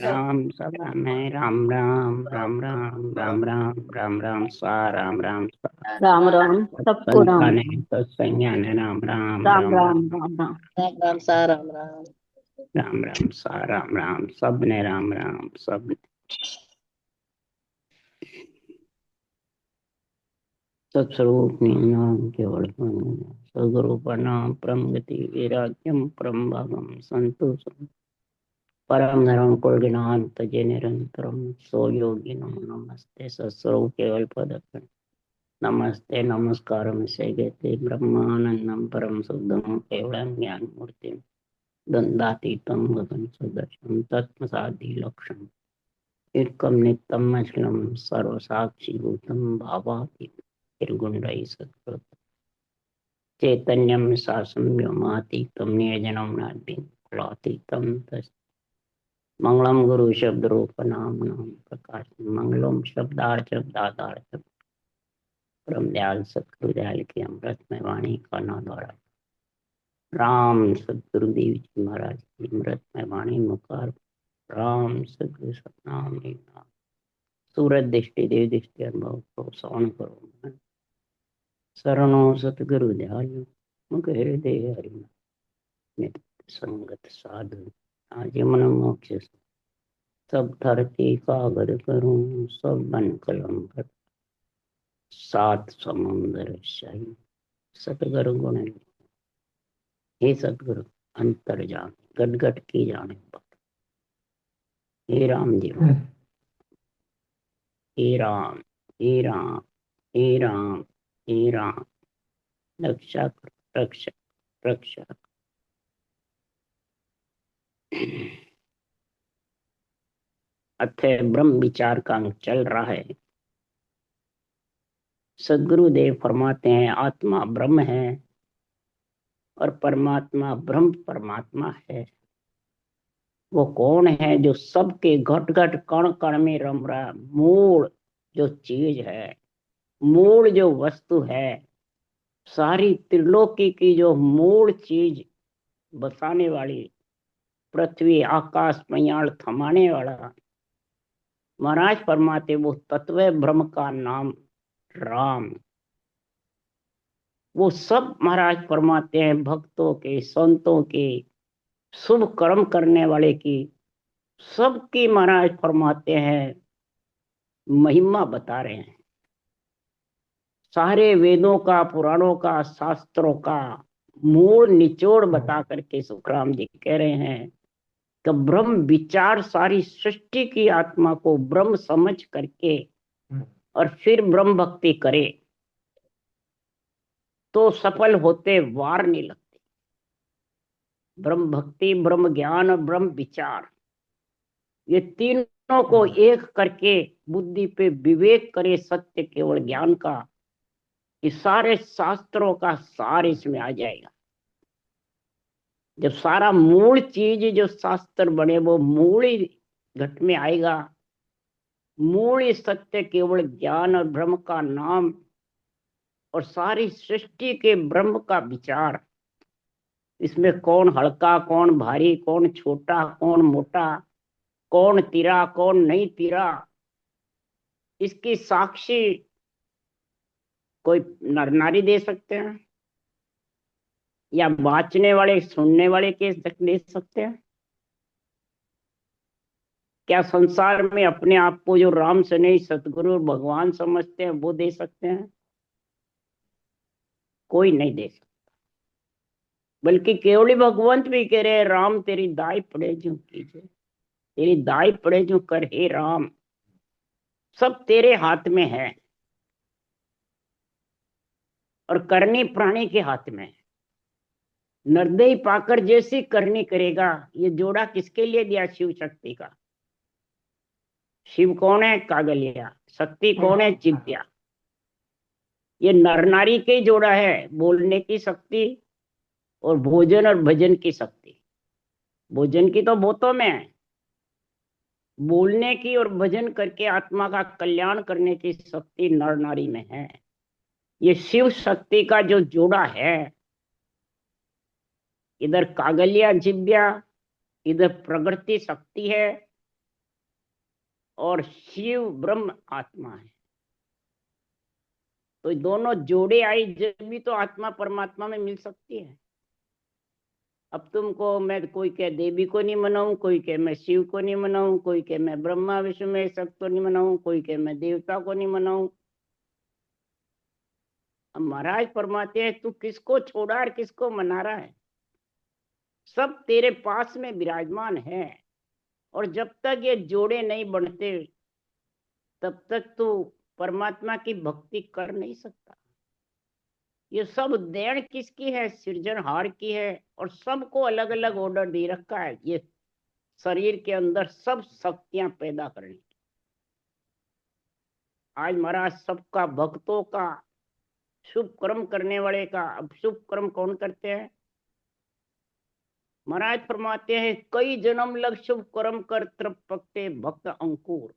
राम सदा में राम राम राम राम राम राम राम राम सा राम राम राम राम सबको राम संताने सत्संज्ञान राम राम राम राम राम राम राम राम। राम राम सा राम राम। राम राम सा राम राम सबने राम राम सब सत्स्वरूप नियम केवल सदगुरु प्रणाम परम गति वैराग्यम परम भागम संतोषम परम धर्म कुल ज्ञान तजे निरंतरम सो योगी नमस्ते सत्स्वरूप केवल पद नमस्ते नमस्कार से गते ब्रह्मानंदम परम शुद्धम केवलम ज्ञान मूर्ति दंडातीतम गगन सदृशम तत्मसादि लक्षण एकम नित्यम अचलम सर्वसाक्षी भूतम भावातीत निर्गुणरहि सत्कृत चैतन्यम शासम व्योमातीतम निर्जनम नाद्यं फलातीतम तस् मंगलम गुरु शब्द रूप नाम नाम प्रकाश मंगलम शब्दार्थ परम दयाल सतगुरु दयाल की अमृतमय वाणी का नाम द्वारा राम सतगुरुदेव जी महाराज की अमृतमय वाणी मुखार राम सतगुरु सतनाम नाम सूरत दृष्टि देव दृष्टि अनुभव को सौन करो शरणों सतगुरु दयालु मुख हृदय हरि नित्य संगत साधु आज मन मोक्ष सब धरती कागज करूं सब बन कलम कर सात समुंदर शाही सतगुरु गुण हे सतगुरु अंतर जान गट गट की जाने हे राम जी हे राम हे राम हे राम हे राम रक्षा रक्षा रक्षा अथय ब्रह्म विचार का अंग चल रहा है। सदगुरुदेव फरमाते हैं आत्मा ब्रह्म है और परमात्मा ब्रह्म परमात्मा है। वो कौन है जो सबके घट घट कण कण में रम रहा, मूल जो चीज है, मूल जो वस्तु है, सारी त्रिलोकी की जो मूल चीज बसाने वाली, पृथ्वी आकाश पयाल थमाने वाला महाराज फरमाते वो तत्व ब्रह्म का नाम राम। वो सब महाराज फरमाते हैं भक्तों के संतों के शुभ कर्म करने वाले की सबकी महाराज फरमाते हैं महिमा बता रहे हैं। सारे वेदों का पुराणों का शास्त्रों का मूल निचोड़ बता करके सुखराम जी कह रहे हैं कि ब्रह्म विचार सारी सृष्टि की आत्मा को ब्रह्म समझ करके और फिर ब्रह्म भक्ति करे तो सफल होते वार नहीं लगते। ब्रह्म भक्ति ब्रह्म ज्ञान और ब्रह्म विचार ये तीनों को एक करके बुद्धि पे विवेक करे सत्य केवल ज्ञान का, इस सारे शास्त्रों का सार इसमें आ जाएगा। जब सारा मूल चीज जो शास्त्र बने वो मूल ही घट में आएगा, मूल ही सत्य केवल ज्ञान और ब्रह्म का नाम और सारी सृष्टि के ब्रह्म का विचार। इसमें कौन हल्का कौन भारी, कौन छोटा कौन मोटा, कौन तिरा कौन नहीं तिरा, इसकी साक्षी कोई नर नारी दे सकते हैं या बाँचने वाले सुनने वाले के दे सकते हैं? क्या संसार में अपने आप को जो राम से नहीं सतगुरु भगवान समझते हैं वो दे सकते हैं? कोई नहीं दे सकता। बल्कि केवली भगवंत भी कह रहे राम तेरी दाई पड़े जो कीजिए, तेरी दाई पड़े जो कर हे राम, सब तेरे हाथ में है और करनी प्राणी के हाथ में है। निर्दयी पाकर जैसी करनी करेगा। ये जोड़ा किसके लिए दिया? शिव शक्ति का। शिव कौन है? कागलिया। शक्ति कौन है? चित्या। ये नर नारी के जोड़ा है, बोलने की शक्ति और भोजन और भजन की शक्ति। भोजन की तो बहुतों में है, बोलने की और भजन करके आत्मा का कल्याण करने की शक्ति नर नारी में है। ये शिव शक्ति का जो जोड़ा है, इधर कागलिया जिव्या, इधर प्रकृति शक्ति है, और शिव ब्रह्म आत्मा है। तो दोनों जोड़े आई जब भी तो आत्मा परमात्मा में मिल सकती है। अब तुमको मैं कोई कह देवी को नहीं मनाऊं, कोई कह मैं शिव को नहीं मनाऊं, कोई कह मैं ब्रह्मा विष्णु में सब को नहीं मनाऊं, कोई कह मैं देवता को नहीं मनाऊं। अब महाराज फरमाते हैं तू किसको छोड़ा और किसको मना रहा है? सब तेरे पास में विराजमान है, और जब तक ये जोड़े नहीं बनते तब तक तू परमात्मा की भक्ति कर नहीं सकता। ये सब देन किसकी है? सृजनहार की है, और सबको अलग अलग ऑर्डर दे रखा है ये शरीर के अंदर सब शक्तियां पैदा करने की। आज महाराज सबका भक्तों का शुभ कर्म करने वाले का, अब शुभ कर्म कौन करते हैं? महाराज फरमाते हैं कई जन्म लग शुभ कर्म कर तृप पकते भक्त अंकुर।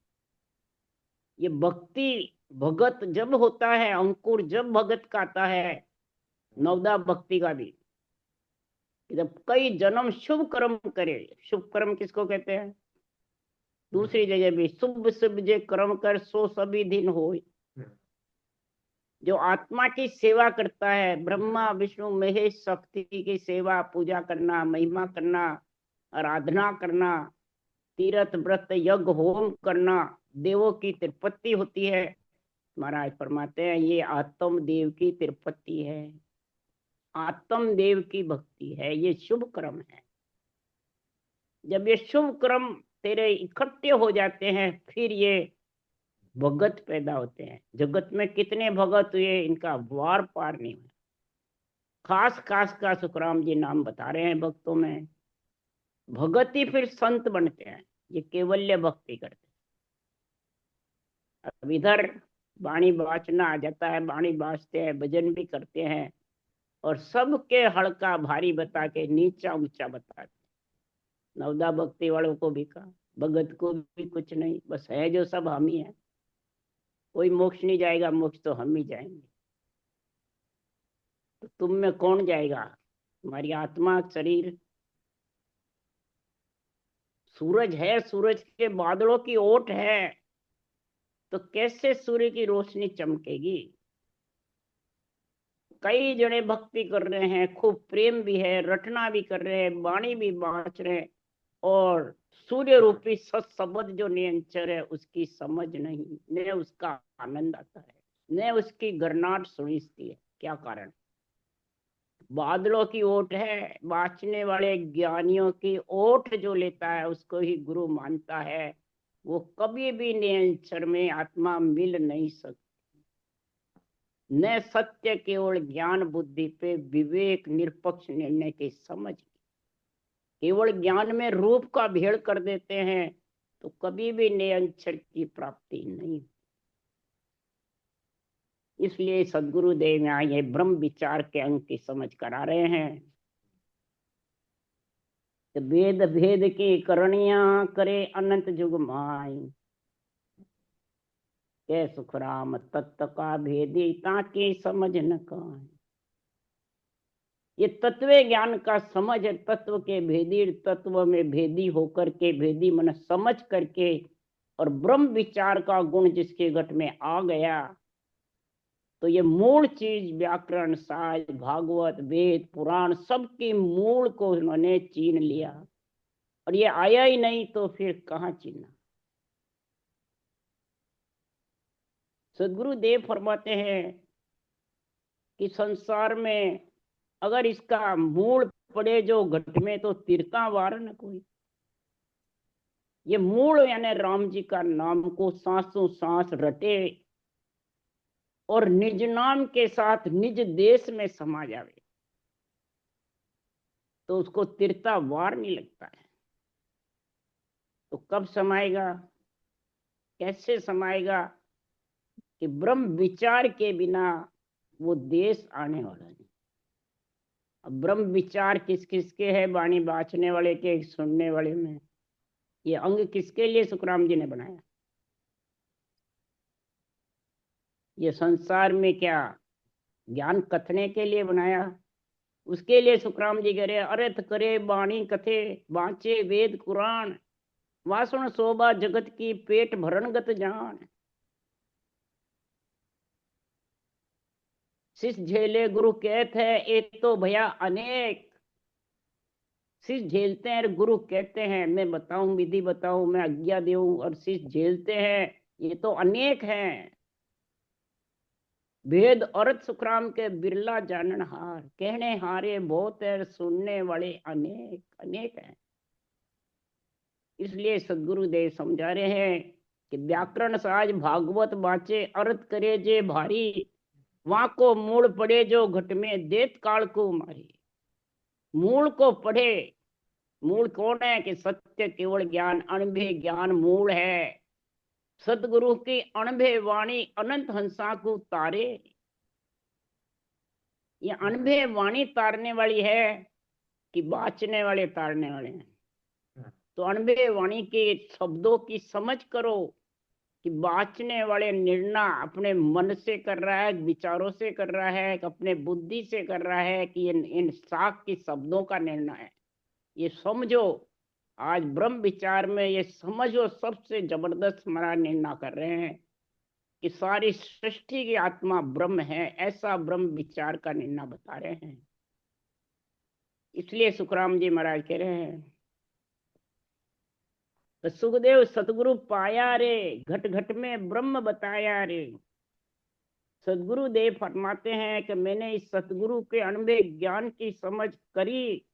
ये भक्ति भगत जब होता है, अंकुर जब भगत का आता है, नवदा भक्ति का भी, जब कई जन्म शुभ कर्म करे। शुभ कर्म किसको कहते हैं? दूसरी जगह भी शुभ शुभ जे कर्म कर सो सभी दिन हो। जो आत्मा की सेवा करता है, ब्रह्मा विष्णु महेश शक्ति की सेवा, पूजा करना, महिमा करना, आराधना करना, तीर्थ व्रत यज्ञ होम करना, देवों की तिरुपति होती है। महाराज फरमाते हैं ये आत्म देव की तिरुपति है, आत्म देव की भक्ति है, ये शुभ कर्म है। जब ये शुभ कर्म तेरे इकट्ठे हो जाते हैं, फिर ये भगत पैदा होते हैं। जगत में कितने भगत हुए, इनका वार पार नहीं हुआ। खास खास का सुखराम जी नाम बता रहे हैं भक्तों में। भगत ही फिर संत बनते हैं, ये केवल्य भक्ति करते हैं। अब इधर वाणी वाचना आ जाता है, वाणी वाचते हैं, भजन भी करते हैं, और सबके हल्का भारी बता के नीचा ऊंचा बताते हैं। नवदा भक्ति वालों को भी कहा, भगत को भी कुछ नहीं, बस है जो सब हम ही है। कोई मोक्ष नहीं जाएगा, मोक्ष तो हम ही जाएंगे। तो तुम में कौन जाएगा? तुम्हारी आत्मा, शरीर। सूरज है, सूरज के बादलों की ओट है, तो कैसे सूर्य की रोशनी चमकेगी? कई जने भक्ति कर रहे हैं, खूब प्रेम भी है, रटना भी कर रहे हैं, वाणी भी बाँच रहे हैं, और सूर्य रूपी सत शब्द जो निरंतर है उसकी समझ नहीं, न उसका आनंद आता है, न उसकी गरनाट सुनिस्ती है। क्या कारण? बादलों की ओट है, बाँचने वाले ज्ञानियों की ओट जो लेता है उसको ही गुरु मानता है। वो कभी भी निरंतर में आत्मा मिल नहीं सकती। न सत्य केवल ज्ञान बुद्धि पे विवेक निरपक्ष निर्णय की समझ। केवल ज्ञान में रूप का भेड़ कर देते हैं तो कभी भी निरंतर की प्राप्ति नहीं। इसलिए सदगुरुदेव यहाँ ये ब्रह्म विचार के अंग की समझ करा रहे हैं। तो वेद भेद की करणियां करे अनंत जुग माई, के सुखराम तत्व का भेदी ताकि समझ न काई। ये तत्व ज्ञान का समझ है, तत्व के भेदी, तत्व में भेदी होकर के, भेदी मन समझ करके, और ब्रह्म विचार का गुण जिसके घट में आ गया, तो ये मूल चीज व्याकरण, साज, भागवत, वेद, पुराण सबकी मूल को उन्होंने चीन लिया। और ये आया ही नहीं तो फिर कहाँ चीना? सदगुरु देव फरमाते हैं कि संसार में अगर इसका मूल पड़े जो घट में तो तिरता वार न कोई। ये मूल यानी राम जी का नाम को सांसों सांस रटे और निज नाम के साथ निज देश में समा जावे तो उसको तिरता वार नहीं लगता है। तो कब समाएगा, कैसे समाएगा? कि ब्रह्म विचार के बिना वो देश आने वाला नहीं। अब ब्रह्म विचार किस किसके है? वाणी बाँचने वाले के, सुनने वाले में। ये अंग किसके लिए सुखराम जी ने बनाया? ये संसार में क्या ज्ञान कथने के लिए बनाया? उसके लिए सुखराम जी कह रहे अर्थ करे वाणी कथे, बाँचे वेद कुरान, वासुन शोभा जगत की, पेट भरणगत जान। शिष झेले गुरु कहत है, एक तो भया अनेक। शिष झेलते हैं और गुरु कहते हैं मैं बताऊं, विधि बताऊं, मैं आज्ञा दूं, और शिष झेलते हैं, ये तो अनेक हैं। वेद अर्थ सुखराम के बिरला जानन हार, कहने हारे बहुत है, सुनने वाले अनेक अनेक हैं। इसलिए सदगुरुदेव समझा रहे हैं कि व्याकरण साज भागवत बाँचे, अर्थ करे जे भारी, वहां को मूल पड़े जो घट में, देत काल को मारी। मूल को पढ़े। मूल कौन है? कि सत्य केवल ज्ञान, अनुभे ज्ञान मूल है। सतगुरु की अनुभे वाणी अनंत हंसा को तारे। ये अनुभे वाणी तारने वाली है कि बाँचने वाले तारने वाले हैं? तो अनुभे वाणी के शब्दों की समझ करो कि बाँचने वाले निर्णय अपने मन से कर रहा है, विचारों से कर रहा है, अपने बुद्धि से कर रहा है, कि इन शाख की शब्दों का निर्णय है। ये समझो, आज ब्रह्म विचार में ये समझो, सबसे जबरदस्त हमारा निर्णय कर रहे हैं कि सारी सृष्टि की आत्मा ब्रह्म है, ऐसा ब्रह्म विचार का निर्णय बता रहे हैं। इसलिए सुखराम जी महाराज कह रहे हैं, तो सुखदेव सतगुरु पाया रे, घट घट में ब्रह्म बताया रे। सदगुरु देव फरमाते हैं कि मैंने इस सतगुरु के अनुभव ज्ञान की समझ करी,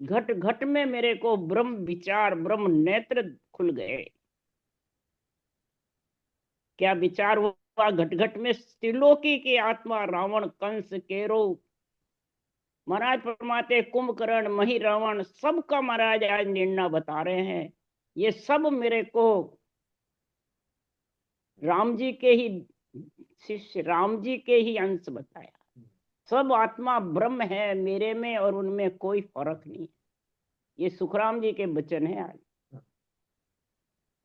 घट घट में मेरे को ब्रह्म विचार, ब्रह्म नेत्र खुल गए। क्या विचार हुआ? घट घट में त्रिलोकी की आत्मा, रावण कंस केरो, महाराज फरमाते कुंभकर्ण मही रावण, सबका महाराज आज निर्णय बता रहे हैं। ये सब मेरे को राम जी के ही शिष्य, राम जी के ही अंश बताया। सब आत्मा ब्रह्म है मेरे में, और उनमें कोई फर्क नहीं। ये सुखराम जी के वचन है आज।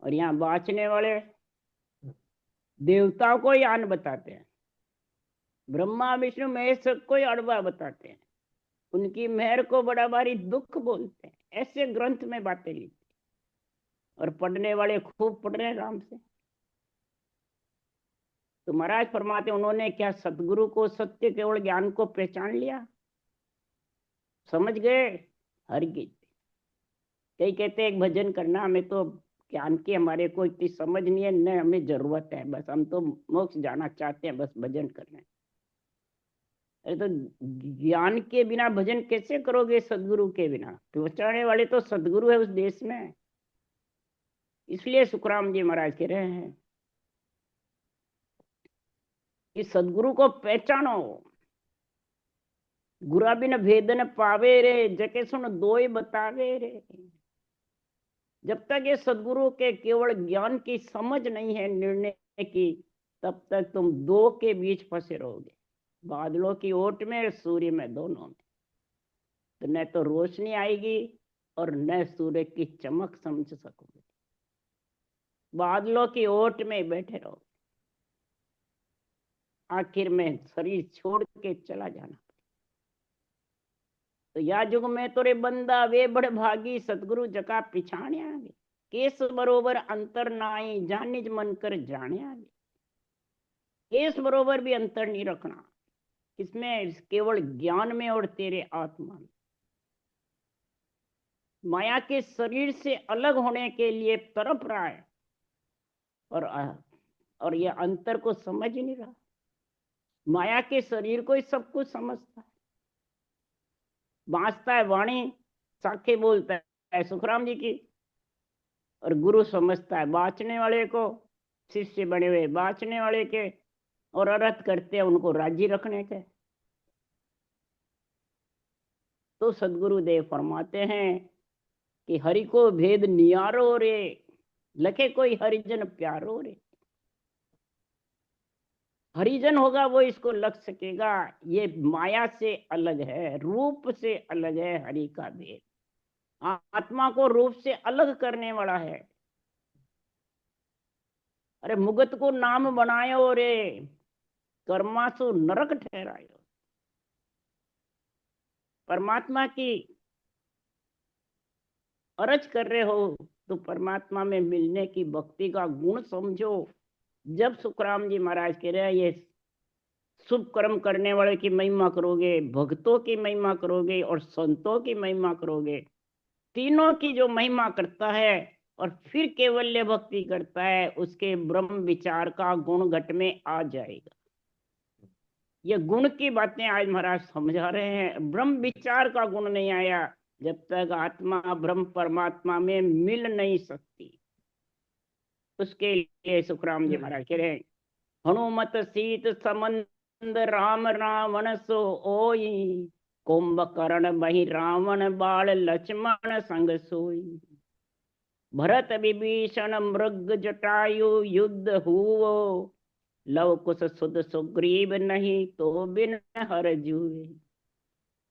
और यहाँ बाँचने वाले देवताओं को ही आन बताते हैं, ब्रह्मा विष्णु महेश को ही अड़वा बताते हैं, उनकी मेहर को बड़ा भारी दुख बोलते हैं। ऐसे ग्रंथ में बातें लिखते, और पढ़ने वाले खूब पढ़ रहे हैं राम से। तो महाराज फरमाते उन्होंने क्या सतगुरु को, सत्य केवल ज्ञान को पहचान लिया, समझ गए? हरगिज। कई कहते एक भजन करना, हमें तो ज्ञान की हमारे को इतनी समझ नहीं है, न हमें जरूरत है, बस हम तो मोक्ष जाना चाहते हैं, बस भजन करना है। अरे तो ज्ञान के बिना भजन कैसे करोगे? सदगुरु के बिना। पहुंचाने वाले तो सदगुरु है उस देश में। इसलिए सुखराम जी महाराज कह रहे हैं कि सदगुरु को पहचानो। गुरा बिन भेदन पावे रे, जके सुन दोई बतावे रे। जब तक ये सदगुरु के केवल ज्ञान की समझ नहीं है, निर्णय की, तब तक तुम दो के बीच फंसे रहोगे, बादलों की ओट में, सूर्य में, दोनों में। तो न तो रोशनी आएगी और न सूर्य की चमक समझ सकोगे, बादलों की ओट में बैठे रहोगे। आखिर में शरीर छोड़ के चला जाना। तो या जुग में तोरे बंदा वे बड़ भागी, सतगुरु जका पिछाने आवे। केस बरोबर अंतर नाई, जान निज मन कर जाने आवे। केस बरोबर भी अंतर नहीं रखना, किसमें? केवल ज्ञान में और तेरे आत्मा में। माया के शरीर से अलग होने के लिए तड़प रहा है, और ये अंतर को समझ ही नहीं रहा। माया के शरीर को ही सब कुछ समझता है, बाँचता है वाणी, साखे बोलता है सुखराम जी की, और गुरु समझता है बाँचने वाले को, शिष्य बने हुए बाँचने वाले के, और अर्थ करते हैं उनको राजी रखने के। तो सदगुरु देव फरमाते हैं कि हरि को भेद नियारो रे, लखे कोई हरिजन प्यारो रे। हरिजन होगा वो इसको लग सकेगा। ये माया से अलग है, रूप से अलग है हरि का भेद। आत्मा को रूप से अलग करने वाला है। अरे मुगत को नाम बनायो रे, कर्मासु नरक ठहरायो। परमात्मा की अरज कर रहे हो तो परमात्मा में मिलने की भक्ति का गुण समझो। जब सुखराम जी महाराज कह रहे हैं ये शुभ कर्म करने वाले की महिमा करोगे, भक्तों की महिमा करोगे और संतों की महिमा करोगे, तीनों की जो महिमा करता है और फिर केवल्य भक्ति करता है, उसके ब्रह्म विचार का गुण घट में आ जाएगा। ये गुण की बातें आज महाराज समझा रहे हैं। ब्रह्म विचार का गुण नहीं आया जब तक आत्मा ब्रह्म परमात्मा में मिल नहीं सकती। उसके लिए सुखराम जी महाराज कह रहे हैं, हनुमत सीत समंद राम रावण सो ओई, कुंभकर्ण बहि रावण बाल लक्ष्मण संग सोई। भरत विभीषण मृग जटायु युद्ध हुओ, लव कुश सुध सुग्रीव नहीं तो बिन हर जुए।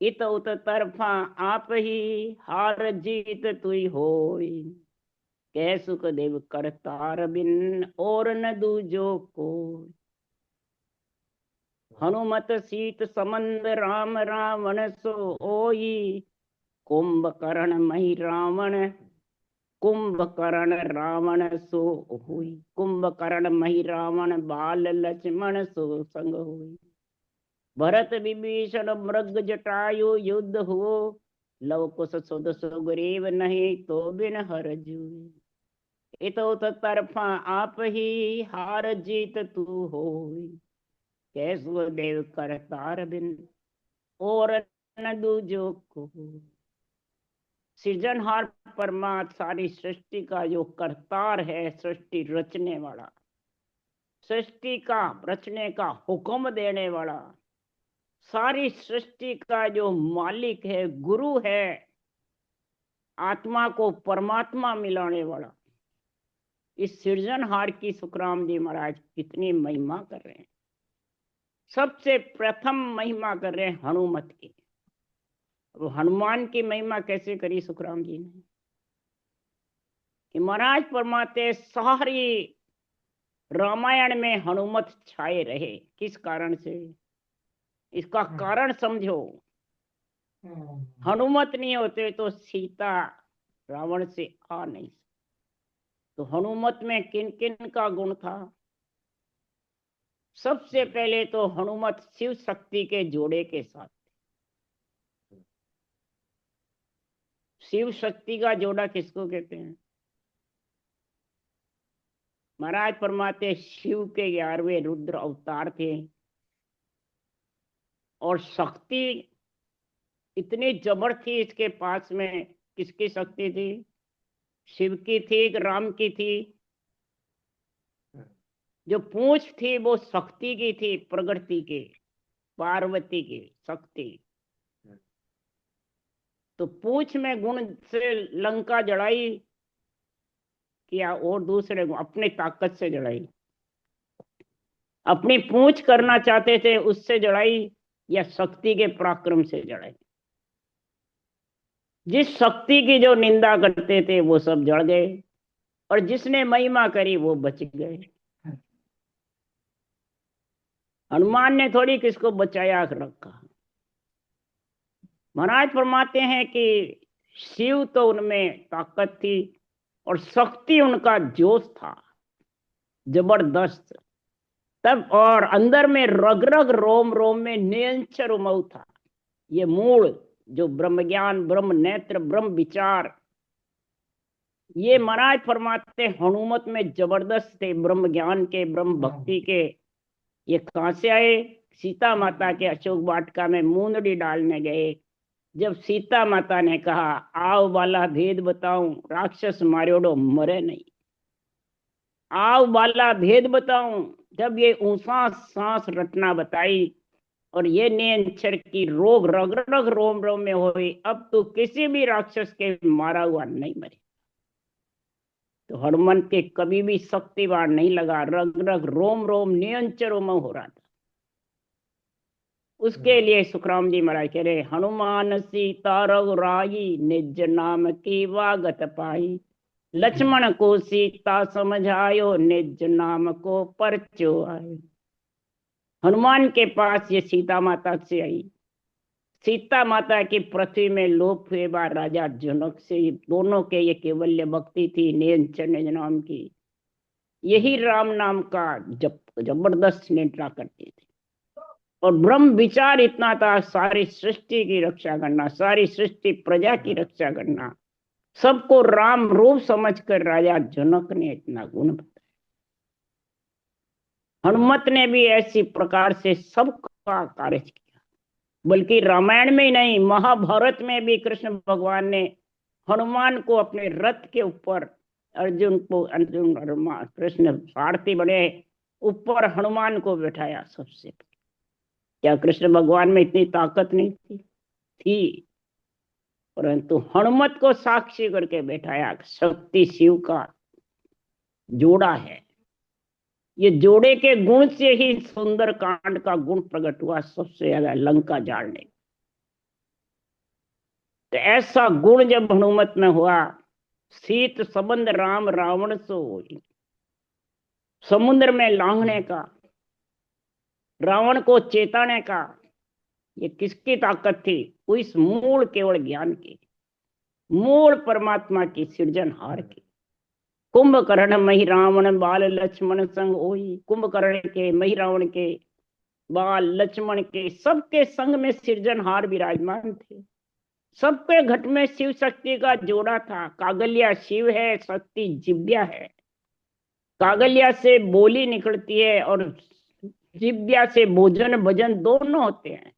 इत उत तरफा आप ही हार जीत तुई होई, कै सुख देव करतार बिन और न दूजो को। हनुमत सीत समंद राम रावण सो ओई, कुंभकर्ण मही रावण कुंभकर्ण रावण सो हुई। कुंभकर्ण मही रावण बाल लक्ष्मण सो संग हुई। भरत विभीषण मृग जटायु युद्ध हुओ, लव कुश सुध सुग्रीव नहीं तो बिन हर जुए। इतो तरफा आप ही हार जीत तू होई, कैसो देव करतार बिन और न दूजो को। सृजनहार परमात्मा सारी सृष्टि का जो करतार है, सृष्टि रचने वाला, सृष्टि का रचने का हुक्म देने वाला, सारी सृष्टि का जो मालिक है, गुरु है, आत्मा को परमात्मा मिलाने वाला, इस सृजनहार की सुखराम जी महाराज कितनी महिमा कर रहे हैं। सबसे प्रथम महिमा कर रहे हैं हनुमत की। वो हनुमान की महिमा कैसे करी सुखराम जी ने कि महाराज परमात्मा सारी रामायण में हनुमत छाए रहे। किस कारण से? इसका कारण समझो। हनुमत नहीं होते तो सीता रावण से आ नहीं। तो हनुमत में किन किन का गुण था? सबसे पहले तो हनुमत शिव शक्ति के जोड़े के साथ। शिव शक्ति का जोड़ा किसको कहते हैं? महाराज परमात्मा शिव के 11वें रुद्र अवतार थे और शक्ति इतनी जबर थी इसके पास में। किसकी शक्ति थी? शिव की थी कि राम की थी? जो पूंछ थी वो शक्ति की थी, प्रकृति की, पार्वती की शक्ति। तो पूंछ में गुण से लंका जड़ाई किया और दूसरे गुण अपनी ताकत से जड़ाई। अपनी पूंछ करना चाहते थे उससे जड़ाई या शक्ति के पराक्रम से जड़ाई। जिस शक्ति की जो निंदा करते थे वो सब जड़ गए और जिसने महिमा करी वो बच गए। हनुमान ने थोड़ी किसको बचाया रखा। महाराज फरमाते हैं कि शिव तो उनमें ताकत थी और शक्ति उनका जोश था जबरदस्त तब, और अंदर में रग रग रोम रोम में निरंतर उमऊ था। ये मूल जो ब्रह्म ज्ञान, ब्रह्म नेत्र, ब्रह्म विचार, ये महाराज फरमाते हनुमत में जबरदस्त थे। ब्रह्म ज्ञान के, ब्रह्म भक्ति के। ये कहां से आए? सीता माता के अशोक वाटिका में मूंदड़ी डालने गए। जब सीता माता ने कहा आओ बाला भेद बताऊं, राक्षस मार्योड़ो मरे नहीं। आओ बाला भेद बताऊं, जब ये ऊंसा सांस रटना बताई और ये नियंचर की रोग रग रग रोम रोम में हुई, अब तो किसी भी राक्षस के मारा हुआ नहीं मरे। तो हनुमान के कभी भी शक्तिवान नहीं लगा, रग रग रोम रोम नियंचर हो रहा था। उसके लिए सुखराम जी महाराज कह रहे, हनुमान सीता रघुराई निज नाम की वागत पाई, लक्ष्मण को सीता समझायो निज नाम को परचो आयो। हनुमान के पास ये सीता माता से आई। सीता माता की पृथ्वी में लोप हुए बाद राजा जनक से दोनों के ये केवल्य भक्ति थी, निरंजन निज नाम की। यही राम नाम का जबरदस्त निद्रा करते थे। और ब्रह्म विचार इतना था, सारी सृष्टि की रक्षा करना, सारी सृष्टि प्रजा की रक्षा करना, सबको राम रूप समझकर राजा जनक ने इतना गुण बताया। हनुमत ने भी ऐसी प्रकार से सबका कार्य किया, बल्कि रामायण में ही नहीं, महाभारत में भी कृष्ण भगवान ने हनुमान को अपने रथ के ऊपर, अर्जुन कृष्ण सारथी बने, ऊपर हनुमान को बैठाया सबसे। क्या कृष्ण भगवान में इतनी ताकत नहीं थी? परंतु हनुमत को साक्षी करके बैठाया। शक्ति शिव का जोड़ा है, ये जोड़े के गुण से ही सुंदर कांड का गुण प्रकट हुआ, सबसे ज्यादा लंका जाड़ने। तो ऐसा गुण जब हनुमत में हुआ, शीत संबंध राम रावण सो हुई, समुद्र में लांघने का, रावण को चेताने का, ये किसकी ताकत थी? उस मूल केवल ज्ञान की, मूल परमात्मा की, सृजनहार की। कुंभकर्ण मही रावण बाल लक्ष्मण संग होई। कुंभकर्ण के, मही रावण के, बाल लक्ष्मण के, सबके संग में सृजनहार विराजमान थे। सबके घट में शिव शक्ति का जोड़ा था। कागलिया शिव है, शक्ति जिव्या है। कागलिया से बोली निकलती है और जिव्या से भोजन भजन दोनों होते हैं।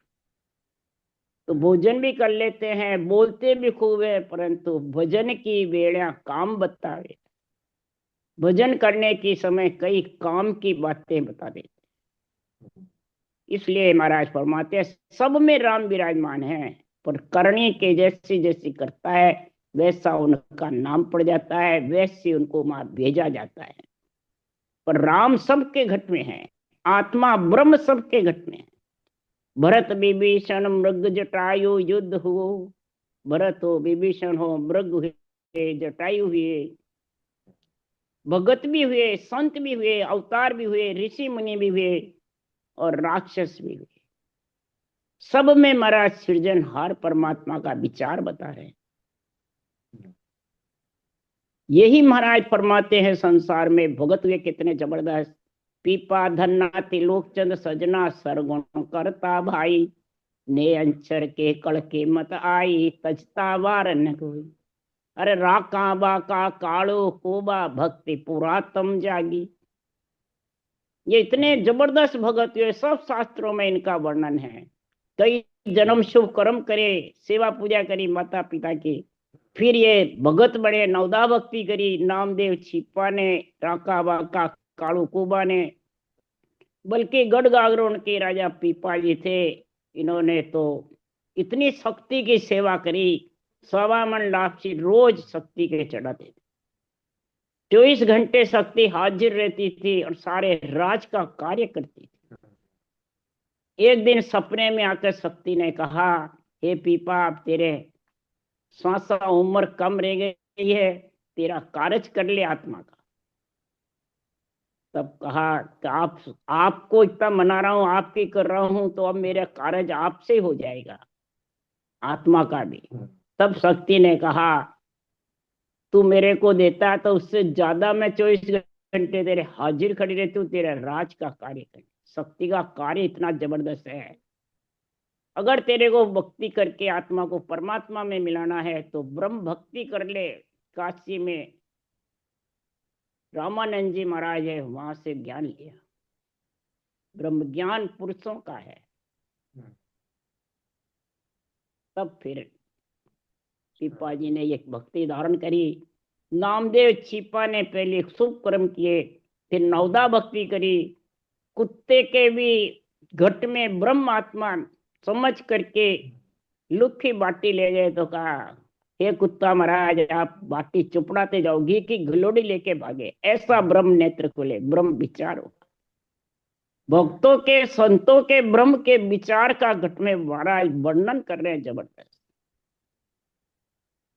तो भोजन भी कर लेते हैं, बोलते भी खूब है, परंतु भजन की बेड़ा काम बतावे। भजन करने की समय कई काम की बातें बता देते। इसलिए महाराज फरमाते हैं, सब में राम विराजमान है, पर करनी के जैसी जैसी करता है वैसा उनका नाम पड़ जाता है, वैसे उनको वहां भेजा जाता है। पर राम सबके घट में है, आत्मा ब्रह्म सबके घट में है। भरत विभीषण मृग जटायु युद्ध हुओ। भरत हो, विभीषण हो, मृग हुए, जटायु हुए, भगत भी हुए, संत भी हुए, अवतार भी हुए, ऋषि मुनि भी हुए और राक्षस भी हुए। सब में महाराज सृजनहार परमात्मा का विचार बता रहे हैं। यही महाराज फरमाते हैं, संसार में भगत हुए कितने जबरदस्त। पीपा धन्ना तिलोक चंद सजना सरगुण करता भाई, ने अंचर के कड़ के मत आई, तजता वार न कोई। अरे राका बाका कालो कोबा भक्ति पुरातम जागी। ये इतने जबरदस्त भगत हुए, सब शास्त्रों में इनका वर्णन है। कई जन्म शुभ कर्म करे, सेवा पूजा करी माता पिता की, फिर ये भगत बने, नवदा भक्ति करी। नामदेव छिपा ने, राका बाका कालू कुबा ने, बल्कि गढ़गागरों के राजा पीपा जी थे, इन्होंने तो इतनी शक्ति की सेवा करी। 1.25 मन लापसी रोज शक्ति के चढ़ाते थे। 24 घंटे शक्ति हाजिर रहती थी और सारे राज का कार्य करती थी। एक दिन सपने में आकर शक्ति ने कहा, हे पीपा, अब तेरे श्वासा उम्र कम रह गई है, तेरा कार्य कर ले आत्मा का। तब कहा कि आपको इतना मना रहा हूं, आपकी कर रहा हूं, तो अब मेरा कार्य आपसे हो जाएगा, आत्मा का भी। तब शक्ति ने कहा, तू मेरे को देता है तो उससे ज्यादा मैं 24 घंटे तेरे हाजिर खड़ी रहती हूँ, तेरे राज का कार्य कर। शक्ति का कार्य इतना जबरदस्त है। अगर तेरे को भक्ति करके आत्मा को परमात्मा में मिलाना है तो ब्रह्म भक्ति कर ले। काशी में रामानंद जी महाराज है, वहां से ज्ञान लिया। ब्रह्म ज्ञान पुरुषों का है। तब फिर छिपा जी ने एक भक्ति धारण करी। नामदेव छिपा ने पहले शुभ कर्म किए, फिर नवदा भक्ति करी। कुत्ते के भी घट में ब्रह्म आत्मा समझ करके लुखी बाटी ले गए तो कहा, हे कुत्ता महाराज, आप बाटी चुपड़ाते जाओगी कि गलोड़ी लेके भागे, ऐसा ब्रह्म नेत्र खोले, ब्रह्म विचार हो। भक्तों के संतों के ब्रह्म के विचार का घट में महाराज वर्णन कर रहे हैं जबरदस्त।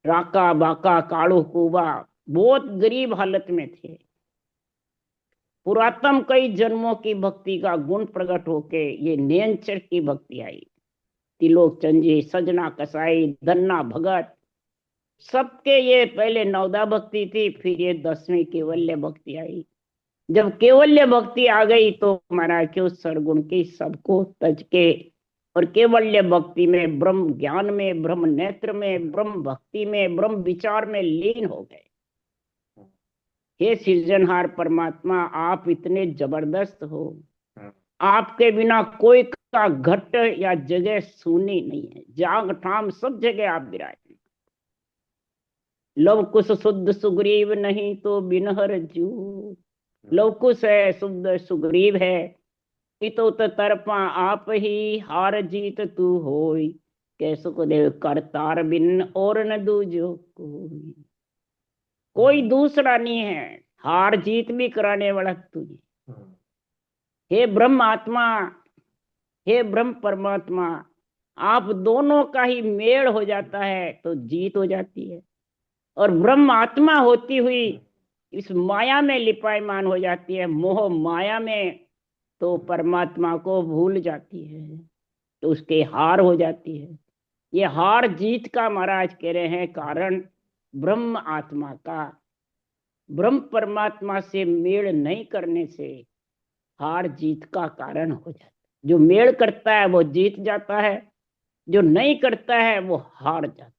राका बाका कालू कुबा बहुत गरीब हालत में थे। पुरातन कई जन्मों की भक्ति का गुण प्रकट होके ये नयनचर की भक्ति आई। तिलोक चंजी, सजना कसाई, धन्ना भगत, सबके ये पहले नवदा भक्ति थी, फिर ये 10वीं केवल्य भक्ति आई। जब केवल्य भक्ति आ गई तो महाराज क्यों सरगुण की सबको तज के और केवल्य भक्ति में, ब्रह्म ज्ञान में, ब्रह्म नेत्र में, ब्रह्म भक्ति में, ब्रह्म विचार में लीन हो गए। हे सृजनहार परमात्मा, आप इतने जबरदस्त हो, आपके बिना कोई का घट या जगह सुनी नहीं है। जाग ठाम सब जगह आप विराजमान। लव कुश शुद्ध सुग्रीव नहीं तो बिनहर जू। लव कुश है, शुद्ध सुग्रीव है, इतो तरपा आप ही, हार जीत तू होई, कैसो को देव करतार बिन और न दूजो कोई। कोई दूसरा नहीं है, हार जीत भी कराने वाला तुझे। हे ब्रह्म आत्मा, हे ब्रह्म परमात्मा, आप दोनों का ही मेल हो जाता है तो जीत हो जाती है। और ब्रह्म आत्मा होती हुई इस माया में लिपायमान हो जाती है, मोह माया में, तो परमात्मा को भूल जाती है, तो उसके हार हो जाती है। ये हार जीत का महाराज कह रहे हैं कारण ब्रह्म आत्मा का, ब्रह्म परमात्मा से मेल नहीं करने से हार जीत का कारण हो जाता है। जो मेल करता है वो जीत जाता है, जो नहीं करता है वो हार जाता है।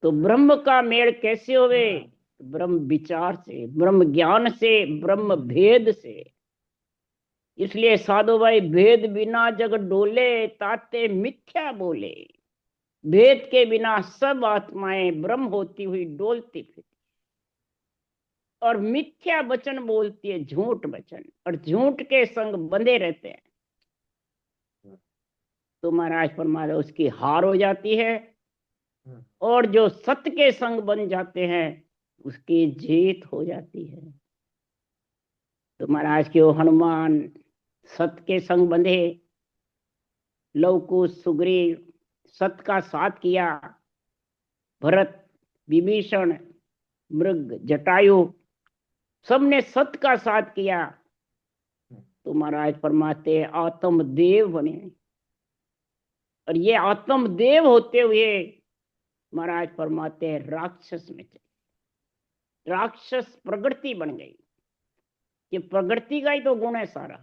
तो ब्रह्म का मेल कैसे होवे? ब्रह्म विचार से, ब्रह्म ज्ञान से, ब्रह्म भेद से। इसलिए साधु भाई, भेद बिना जग डोले, ताते मिथ्या बोले। भेद के बिना सब आत्माएं ब्रह्म होती हुई डोलती फिरती और मिथ्या वचन बोलती है, झूठ वचन, और झूठ के संग बंधे रहते हैं। तो महाराज फरमाते उसकी हार हो जाती है, और जो सत्य के संग बन जाते हैं उसकी जीत हो जाती है। तो महाराज के वो हनुमान सत्य के संग बंधे, लवकुश सुग्रीव सत्य का साथ किया, भरत विभीषण मृग जटायु सबने सत्य का साथ किया। तो महाराज फरमाते आत्मदेव बने, और ये आत्मदेव होते हुए महाराज फरमाते हैं राक्षस में चले, राक्षस प्रकृति बन गई। ये प्रकृति का ही तो गुण है सारा,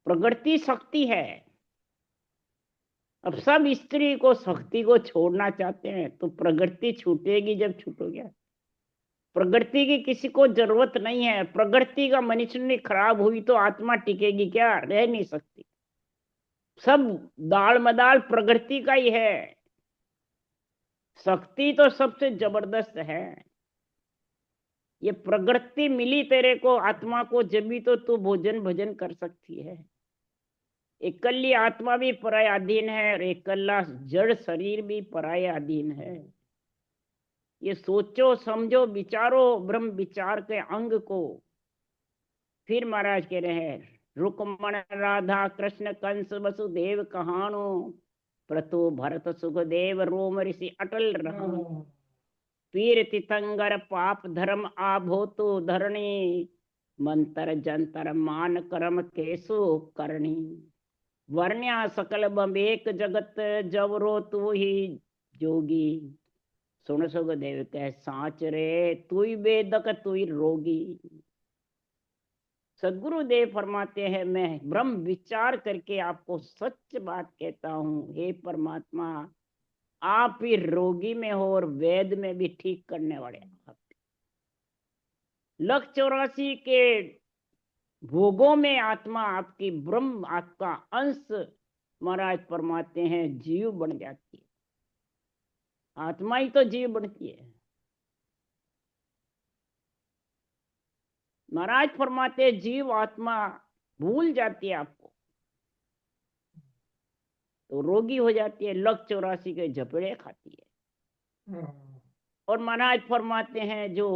प्रकृति शक्ति है। अब सब स्त्री को शक्ति को छोड़ना चाहते हैं, तो प्रकृति छूटेगी जब छूटोगे। प्रकृति की किसी को जरूरत नहीं है। प्रकृति का मनुष्य ने खराब हुई तो आत्मा टिकेगी क्या? रह नहीं सकती। सब दाल मदाल प्रकृति का ही है, शक्ति तो सबसे जबरदस्त है। ये प्रकृति मिली तेरे को, आत्मा को, जब भी तो तू भोजन भजन कर सकती है। एकल्ली आत्मा भी पराय अधीन है, और एकल्ला जड़ शरीर भी पराय अधीन है। ये सोचो समझो विचारो ब्रह्म विचार के अंग को। फिर महाराज कह रहे हैं रुक्मण राधा कृष्ण कंस वसुदेव कहानो, प्रतु भरत सुखदेव रोम ऋषि अटल रहा। पीर तितंगर पाप धर्म आभोतु धरणी, मंत्र जंतर मान कर्म केसु करणी। वर्ण्या सकल बमेक जगत जवरो तू ही जोगी, सुन सुखदेव कह साच रे तू ही वेदक तू ही रोगी। सदगुरुदेव फरमाते हैं मैं ब्रह्म विचार करके आपको सच बात कहता हूँ, हे परमात्मा आप ही रोगी में हो और वेद में भी ठीक करने वाले। 184 के भोगों में आत्मा आपकी, ब्रह्म आपका अंश महाराज फरमाते हैं जीव बन जाती है। आत्मा ही तो जीव बनती है। महाराज फरमाते जीव आत्मा भूल जाती है आपको। तो रोगी हो जाती है, लक 84 के झपड़े खाती है। और महाराज फरमाते हैं जो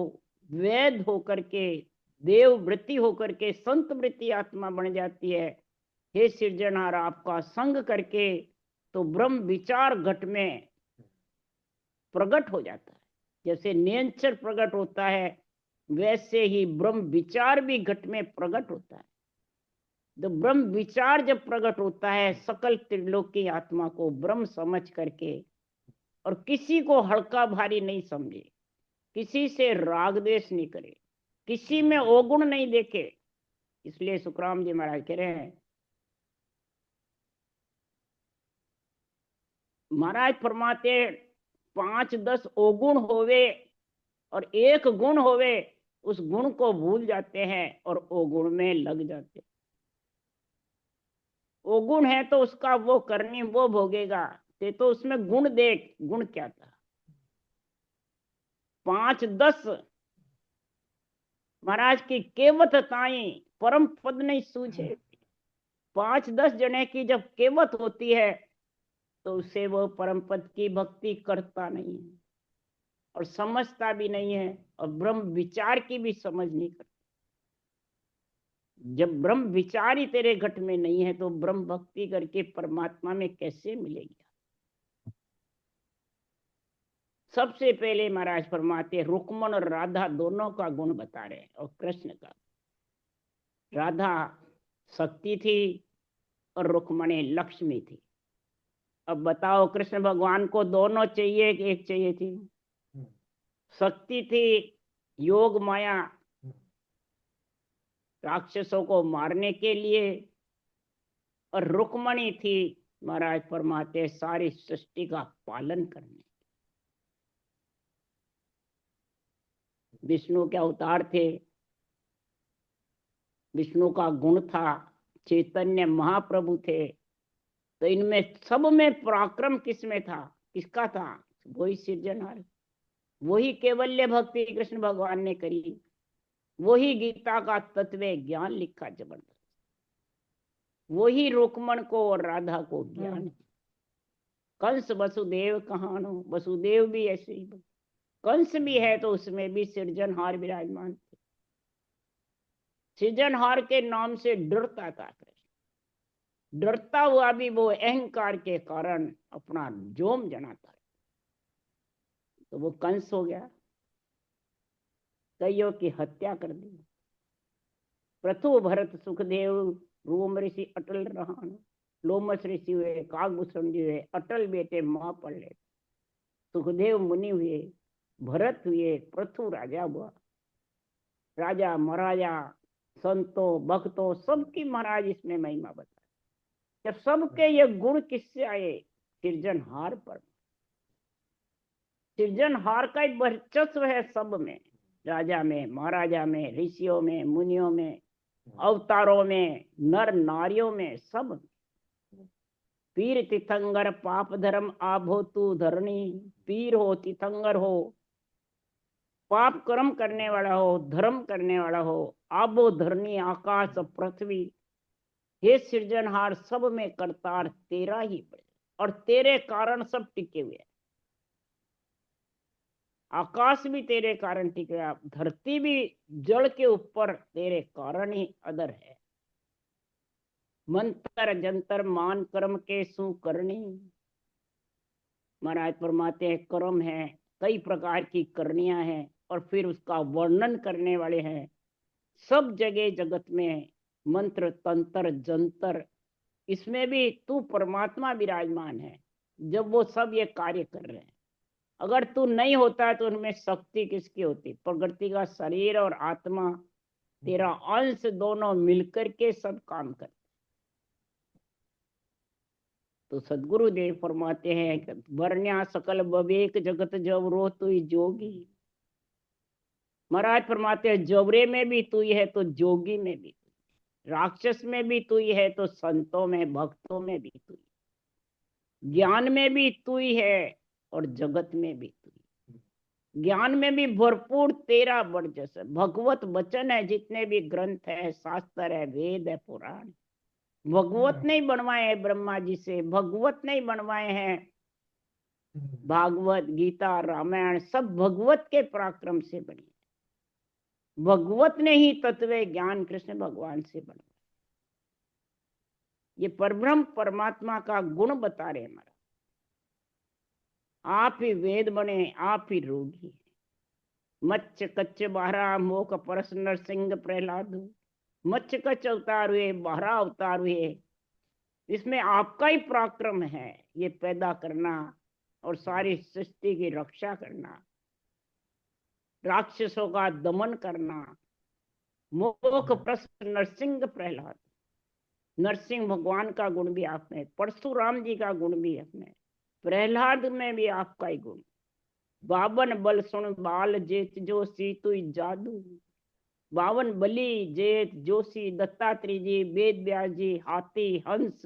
वेद होकर के, देव वृत्ति होकर के संत वृत्ति आत्मा बन जाती है, हे सिरजनहार आपका संग करके तो ब्रह्म विचार घट में प्रकट हो जाता है। जैसे नियंचर प्रकट होता है वैसे ही ब्रह्म विचार भी घट में प्रकट होता है। तो ब्रह्म विचार जब प्रकट होता है सकल त्रिलोकी आत्मा को ब्रह्म समझ करके, और किसी को हल्का भारी नहीं समझे, किसी से राग द्वेष नहीं करे, किसी में अवगुण नहीं देखे। इसलिए सुखराम जी महाराज कह रहे हैं, महाराज फरमाते 5-10 अवगुण होवे और एक गुण होवे, उस गुण को भूल जाते हैं और अवगुण में लग जाते हैं। अवगुण है तो उसका वो करनी वो भोगेगा, ते तो उसमें गुण देख, गुण क्या था। 5-10 महाराज की केवत ताई परम पद नहीं सूझे। 5-10 जने की जब केवत होती है तो उसे वो परम पद की भक्ति करता नहीं है और समझता भी नहीं है, और ब्रह्म विचार की भी समझ नहीं करता। जब ब्रह्म विचार ही तेरे घट में नहीं है तो ब्रह्म भक्ति करके परमात्मा में कैसे मिलेगी। सबसे पहले महाराज फरमाते रुक्मण और राधा दोनों का गुण बता रहे हैं, और कृष्ण का। राधा शक्ति थी और रुक्मणी लक्ष्मी थी। अब बताओ कृष्ण भगवान को दोनों चाहिए कि एक चाहिए थी? शक्ति थी योग माया राक्षसों को मारने के लिए, और रुक्मणी थी महाराज फरमाते सारी सृष्टि का पालन करने। विष्णु के अवतार थे, विष्णु का गुण था, चैतन्य महाप्रभु थे, तो इनमें सब में पराक्रम किसमें था? किसका था? वही सिरजनहार, वही केवल्य भक्ति कृष्ण भगवान ने करी, वही गीता का तत्व ज्ञान लिखा जबरदस्त, वही रुक्मण को और राधा को ज्ञान। कंस वसुदेव कहानो, वसुदेव भी ऐसे ही, कंस भी है तो उसमें भी सृजनहार विराजमान थे। सृजनहार के नाम से डरता था कृष्ण, डरता हुआ भी वो अहंकार के कारण अपना जोम जनाता है, तो वो कंस हो गया, कईयों की हत्या कर दी। प्रथु भरत सुखदेव रोम ऋषि अटल रहान, लोमस ऋषि हुए, काकभूषण जी हुए, अटल बेटे महापल्ले, सुखदेव मुनि हुए, भरत हुए, प्रथु राजा हुआ। राजा महाराजा संतों भक्तों सबकी महाराज इसमें महिमा बता। जब सबके ये गुण किससे आए? सृजनहार पर। सृजनहार का एक वर्चस्व है सब में, राजा में, महाराजा में, ऋषियों में, मुनियों में, अवतारों में, नर नारियों में, सब। पीर तीर्थंकर पाप धर्म आभो तू धरणी, पीर हो तीर्थंकर हो, पाप कर्म करने वाला हो, धर्म करने वाला हो, आबो धरणी आकाश पृथ्वी, हे सृजनहार सब में करतार तेरा ही बड़े, और तेरे कारण सब टिके हुए हैं। आकाश भी तेरे कारण टिके, धरती भी जल के ऊपर तेरे कारण ही अदर है। मंत्र जंतर मान कर्म के सुकरणी, महाराज फरमाते हैं कर्म है, कई प्रकार की करनियां हैं, और फिर उसका वर्णन करने वाले हैं। सब जगह जगत में मंत्र तंत्र जंतर, इसमें भी तू परमात्मा विराजमान है। जब वो सब ये कार्य कर रहे हैं, अगर तू नहीं होता है तो उनमें शक्ति किसकी होती? प्रकृति का शरीर और आत्मा तेरा अंश दोनों मिलकर के सब काम करते। तो सदगुरु देव फरमाते हैं वर्ण्या सकल विवेक जगत जब रो तू जोगी। महाराज फरमाते हैं जबरे में भी तू ही है तो जोगी में भी, राक्षस में भी तू ही है तो संतों में भक्तों में भी तू ही, ज्ञान में भी तू ही है और जगत में भी तू ही। ज्ञान में भी भरपूर तेरा वर्चस्व है, भगवत वचन है, जितने भी ग्रंथ है, शास्त्र है, वेद है, पुराण, भगवत नहीं बनवाए हैं ब्रह्मा जी से, भगवत नहीं बनवाए हैं। भागवत, गीता, रामायण सब भगवत के पराक्रम से बनी। भगवत ने ही तत्व ज्ञान कृष्ण भगवान से बनवाया। ये परब्रह्म परमात्मा का गुण बता रहे हमारा। आप ही वेद बने, आप ही रोगी। मच्छ कच्छ बाहरा मोक परस नरसिंह प्रहलाद। मच्छ कच्छ अवतार हुए, बाहरा अवतार हुए। इसमें आपका ही पराक्रम है, ये पैदा करना और सारी सृष्टि की रक्षा करना, राक्षसों का दमन करना। मोक परस नरसिंह प्रहलाद। नरसिंह भगवान का गुण भी आप में, परशुराम जी का गुण भी आप में, प्रहलाद में भी आपका ही गुण। बावन बल सुन बाल जेत जोशी तु जादू। बावन बली जेत जोशी दत्तात्रेय जी, वेद व्यास जी, हाथी हंस,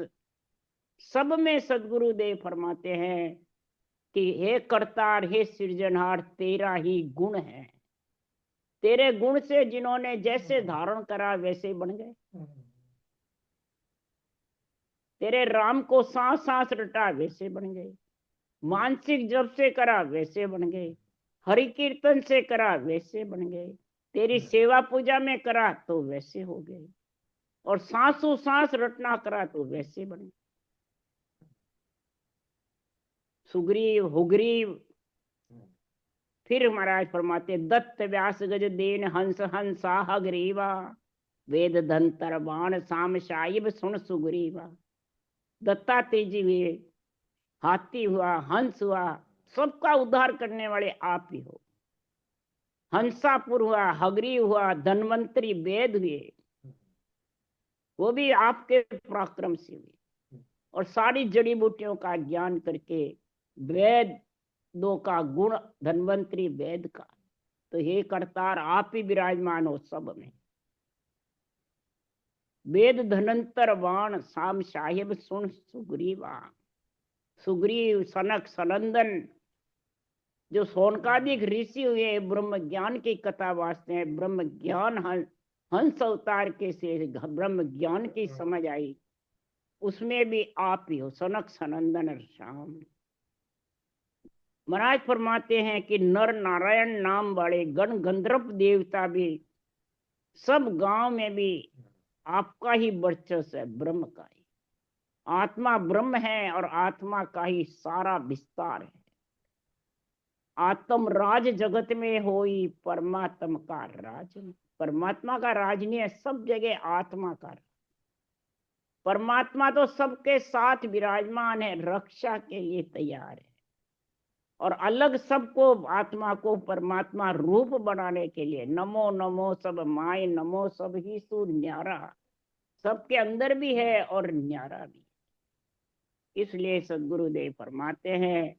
सब में सदगुरु देव फरमाते हैं कि हे करतार, हे सृजनहार, तेरा ही गुण है। तेरे गुण से जिन्होंने जैसे धारण करा वैसे बन गए। तेरे राम को सांस सांस रटा वैसे बन गए। मानसिक जप से करा वैसे बन गए। हरि कीर्तन से करा वैसे बन गए। तेरी सेवा पूजा में करा तो वैसे हो गए। और सांसों सांस रटना करा तो वैसे बन गए। सुग्रीव हुग्रीव। फिर महाराज फरमाते दत्त व्यास गज देन हंस हंसा हग्रीवा। वेद धंतर बाण साम साहिब सुन सुग्रीवा। दत्तात्रेय जी हुए, हाथी हुआ, हंस हुआ, सबका उद्धार करने वाले आप ही हो। हंसापुर हुआ, हग्रीव हुआ, धन्वंतरी वेद हुए, वो भी आपके पराक्रम से हुए। और सारी जड़ी बूटियों का ज्ञान करके वेद दो का गुण धन्वंतरी वेद का। तो हे करतार, आप ही विराजमान हो सब में। वेद धनंतर वाण साम साहिब सुन सुग्रीवा। सुग्रीव सनक सनंदन जो सोनकादिक ऋषि हुए, ब्रह्म ज्ञान की कथा वास्ते हैं। ब्रह्म ज्ञान हंस अवतार के से ब्रह्म ज्ञान की समझ आई, उसमें भी आप ही हो, सनक सनंदन श्याम। महाराज फरमाते हैं कि नर नारायण नाम वाले गण गंधर्व देवता भी, सब गांव में भी आपका ही वर्चस्व है, ब्रह्म का ही। आत्मा ब्रह्म है और आत्मा का ही सारा विस्तार है। आत्म राज जगत में होई परमात्मा का राज। परमात्मा का राज नहीं है, सब जगह आत्मा का। परमात्मा तो सबके साथ विराजमान है, रक्षा के लिए तैयार है। और अलग सबको, आत्मा को परमात्मा रूप बनाने के लिए नमो नमो सब माय नमो सब ही सु न्यारा, सबके अंदर भी है और न्यारा भी। इसलिए सदगुरुदेव फरमाते हैं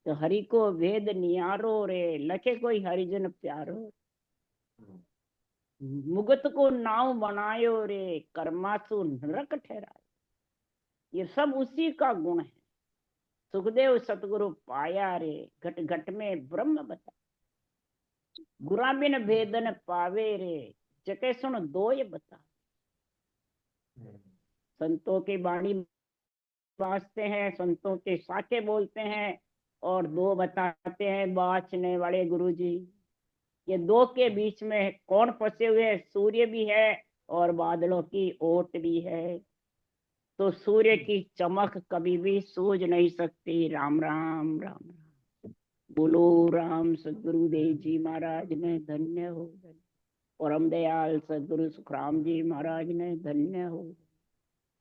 तो हरि को वेद नियारो रे, लखे कोई हरिजन प्यारो। मुगत को नाव बनायो रे, कर्मासु नरक ठहरायो। ये सब उसी का गुण है। सुखदेव सतगुरु पाया रे, घट घट में ब्रह्म बता। गुरा बिन भेदन पावे रे, जके सुन दो ये बता। संतों की वाणी बाजते हैं, संतों के साचे बोलते हैं, और दो बताते हैं बाचने वाले गुरु जी। ये दो के बीच में कौन फंसे हुए? सूर्य भी है और बादलों की ओट भी है। तो सूर्य की चमक कभी भी सूझ नहीं सकती। राम राम राम राम बोलो राम। सदगुरुदेव जी महाराज ने धन्य हो। परम दयाल सदगुरु सुखराम जी महाराज ने धन्य हो।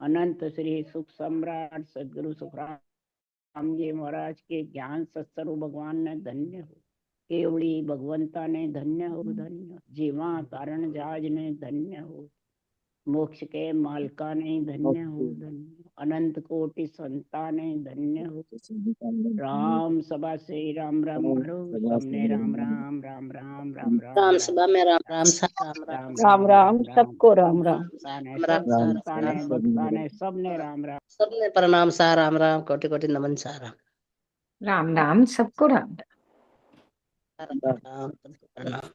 अनंत श्री सुख सम्राट सदगुरु सुखराम जी महाराज के ज्ञान सत्स्वरूप भगवान ने धन्य हो। केवड़ी भगवंता ने धन्य हो, धन्य। जीवा कारण जाज ने धन्य हो। मोक्ष के मालका ने धन्य हो, धन्य। अनंत कोटि संता ने धन्य हो। राम सभा से राम राम मारो, सबने राम राम राम राम राम राम राम सभा में राम राम सा राम राम राम राम सबको राम राम। राम राम सा संता ने भक्ता ने सबने राम राम। सबने प्रणाम सा राम राम, कोटि कोटि नमन सा राम राम राम सबको राम। राम सबको प्रणाम।